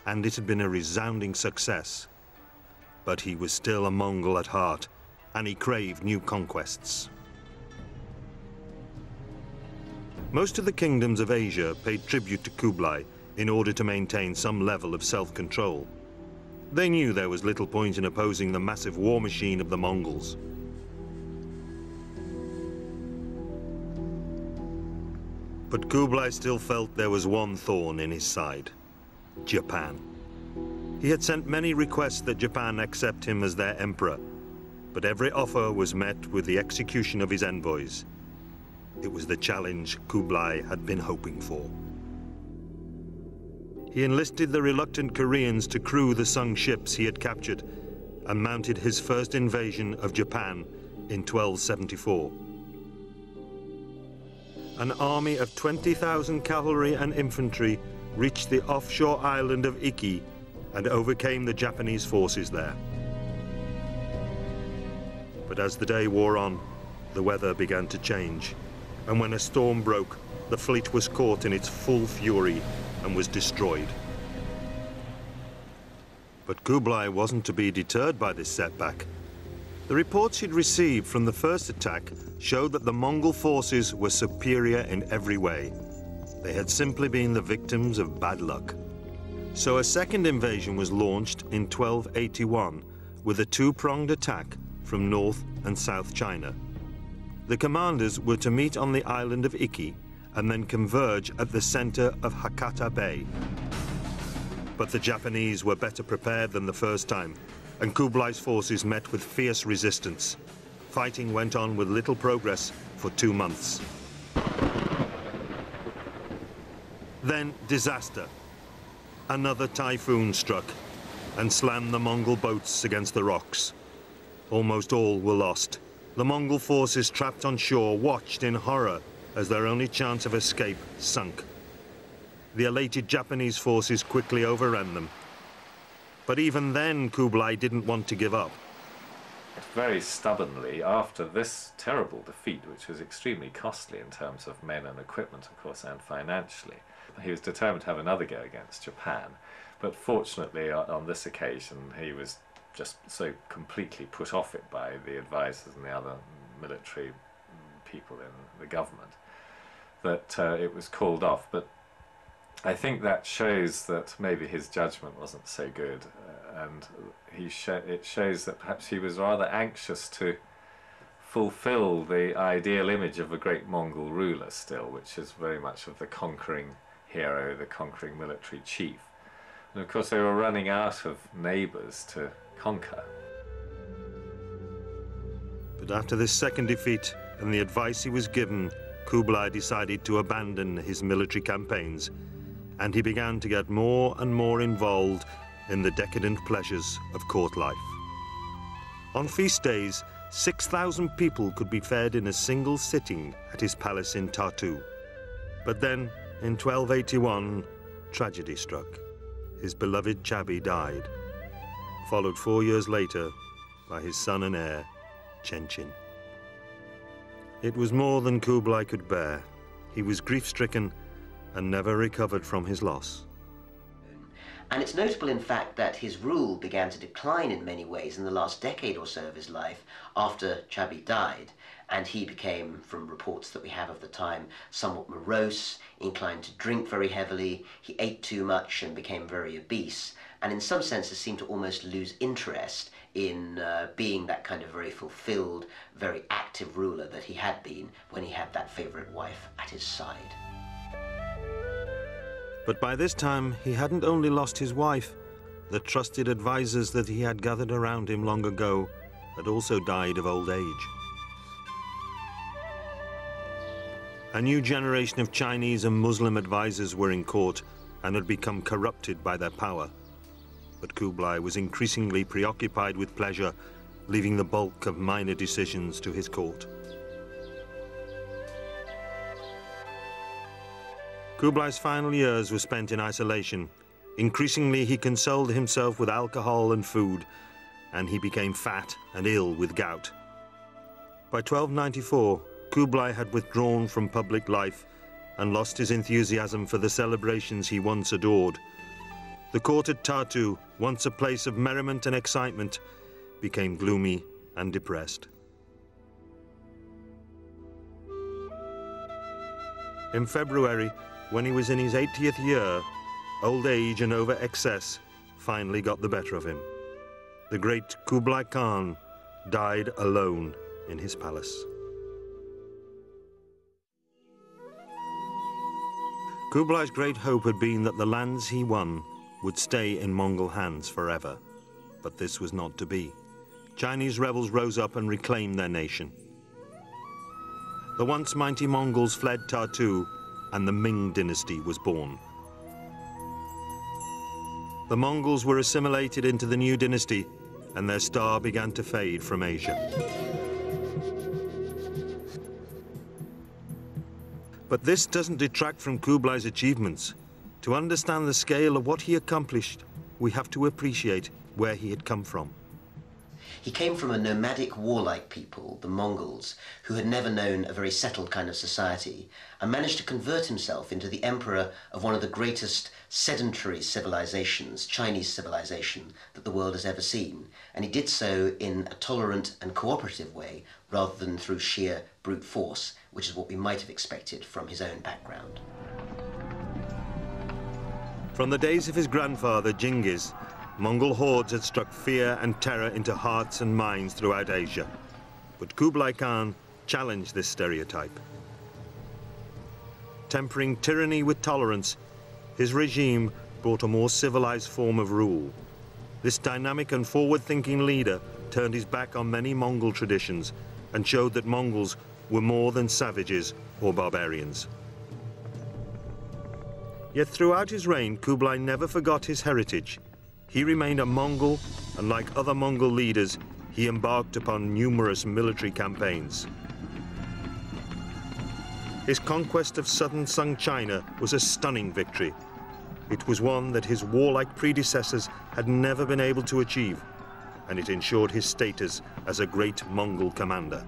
and it had been a resounding success. But he was still a Mongol at heart, and he craved new conquests. Most of the kingdoms of Asia paid tribute to Kublai in order to maintain some level of self-control. They knew there was little point in opposing the massive war machine of the Mongols. But Kublai still felt there was one thorn in his side: Japan. He had sent many requests that Japan accept him as their emperor, but every offer was met with the execution of his envoys. It was the challenge Kublai had been hoping for. He enlisted the reluctant Koreans to crew the sunk ships he had captured and mounted his first invasion of Japan in 1274. An army of 20,000 cavalry and infantry reached the offshore island of Iki and overcame the Japanese forces there. But as the day wore on, the weather began to change, and when a storm broke, the fleet was caught in its full fury and was destroyed. But Kublai wasn't to be deterred by this setback. The reports he'd received from the first attack showed that the Mongol forces were superior in every way. They had simply been the victims of bad luck. So a second invasion was launched in 1281 with a two-pronged attack from North and South China. The commanders were to meet on the island of Iki and then converge at the center of Hakata Bay. But the Japanese were better prepared than the first time, and Kublai's forces met with fierce resistance. Fighting went on with little progress for 2 months. Then disaster. Another typhoon struck and slammed the Mongol boats against the rocks. Almost all were lost. The Mongol forces trapped on shore watched in horror as their only chance of escape sunk. The elated Japanese forces quickly overran them. But even then, Kublai didn't want to give up. Very stubbornly, after this terrible defeat, which was extremely costly in terms of men and equipment, of course, and financially, he was determined to have another go against Japan. But fortunately, on this occasion, he was just so completely put off it by the advisors and the other military people in the government that it was called off. But I think that shows that maybe his judgment wasn't so good, and it shows that perhaps he was rather anxious to fulfill the ideal image of a great Mongol ruler still, which is very much of the conquering hero, the conquering military chief. And of course they were running out of neighbours to conquer. But after this second defeat and the advice he was given, Kublai decided to abandon his military campaigns, and he began to get more and more involved in the decadent pleasures of court life. On feast days, 6,000 people could be fed in a single sitting at his palace in Tartu. But then, in 1281, tragedy struck. His beloved Chabi died, followed 4 years later by his son and heir, Chenchin. It was more than Kublai could bear. He was grief-stricken and never recovered from his loss. And it's notable, in fact, that his rule began to decline in many ways in the last decade or so of his life after Chabi died, and he became, from reports that we have of the time, somewhat morose, inclined to drink very heavily. He ate too much and became very obese, and in some senses seemed to almost lose interest in being that kind of very fulfilled, very active ruler that he had been when he had that favorite wife at his side. But by this time, he hadn't only lost his wife. The trusted advisors that he had gathered around him long ago had also died of old age. A new generation of Chinese and Muslim advisors were in court and had become corrupted by their power. But Kublai was increasingly preoccupied with pleasure, leaving the bulk of minor decisions to his court. Kublai's final years were spent in isolation. Increasingly, he consoled himself with alcohol and food, and he became fat and ill with gout. By 1294, Kublai had withdrawn from public life and lost his enthusiasm for the celebrations he once adored. the court at Tartu, once a place of merriment and excitement, became gloomy and depressed. In February, when he was in his 80th year, old age and over-excess finally got the better of him. The great Khubilai Khan died alone in his palace. Kublai's great hope had been that the lands he won would stay in Mongol hands forever. But this was not to be. Chinese rebels rose up and reclaimed their nation. The once mighty Mongols fled Tartu, and the Ming dynasty was born. The Mongols were assimilated into the new dynasty, and their star began to fade from Asia. But this doesn't detract from Kublai's achievements. To understand the scale of what he accomplished, we have to appreciate where he had come from. He came from a nomadic, warlike people, the Mongols, who had never known a very settled kind of society, and managed to convert himself into the emperor of one of the greatest sedentary civilizations, Chinese civilization, that the world has ever seen. And he did so in a tolerant and cooperative way, rather than through sheer brute force, which is what we might have expected from his own background. From the days of his grandfather, Genghis, Mongol hordes had struck fear and terror into hearts and minds throughout Asia. But Khubilai Khan challenged this stereotype. Tempering tyranny with tolerance, his regime brought a more civilized form of rule. This dynamic and forward-thinking leader turned his back on many Mongol traditions and showed that Mongols were more than savages or barbarians. Yet throughout his reign, Kublai never forgot his heritage. He remained a Mongol, and like other Mongol leaders, he embarked upon numerous military campaigns. His conquest of southern Sung China was a stunning victory. It was one that his warlike predecessors had never been able to achieve, and it ensured his status as a great Mongol commander.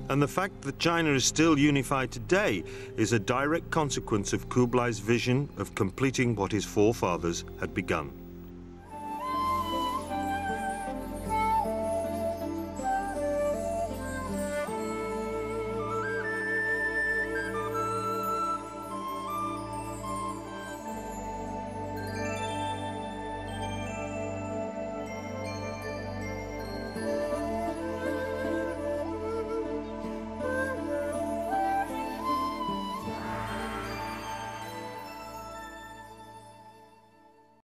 And the fact that China is still unified today is a direct consequence of Kublai's vision of completing what his forefathers had begun.